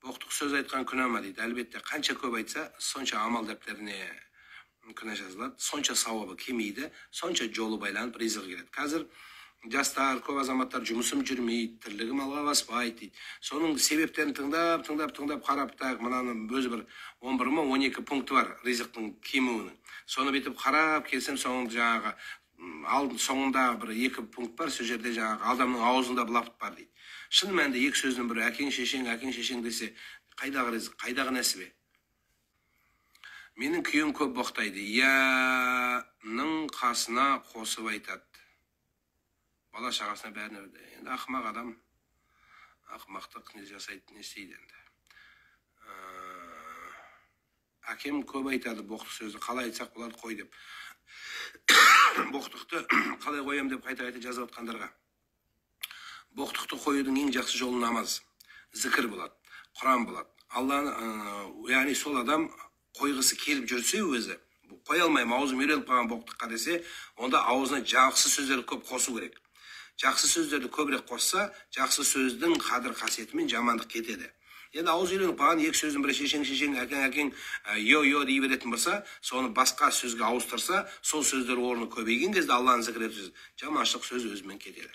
Боқтық сөз айтқан күнәма дейді. Әлбетте, қанша көп айтса, сонша амал дәптеріне күнә жазылады, сонша сауабы кемейді, сонша жолы байланып ризығы келеді. Қазір жастар, көп азаматтар жұмысым жүрмейді, тірлігім алға баспайды дейді. Соның себептерін тыңдап қарап, мынаның өзі бір 11 ма 12 пункті бар ризықтың кемуінің. Соны бетіп қарап келсем, соңында бір 2 пункт бар, сол жерде адамның аузында бұлапыт бар дейді. Шын мәнінде екі сөздің бірі әкең шешең десе, қайдағы ризық, қайдағы нәсібе? Менің күйеуім көп боқтайды. Яның қасына қосып айтады. Бала шағасына бәріне өрді. Енді ақымақ адам, ақымақтық не жасайды, не істейді енді. Әкем көп айтады боқтық сөзді, қалай айтсақ болады қой деп. Боқтықты қалай қоям деп қайта жазып атқандарға. Боқтықты қоюдың ең жақсы жолы намаз, зікір болады, Құран болады. Алланы, яғни сол адам қойғысы келіп жүрсе өзі, қоя алмайым, аузым үйреніп қалған боқтыққа десе, онда аузына жақсы сөздерді көп қосу керек. Жақсы сөздерді көбірек қосса, жақсы сөздің қадір қасиетімен жамандық кетеді. Енді ауыз үйреніп қалған екі сөздің бірі шешең, әкең, йо дей беретін болса, соны басқа сөзге ауыстырса, сол сөздер орны көбейген кезде Алланы зікір етіп, жаманшылық сөз өзімен кетеді.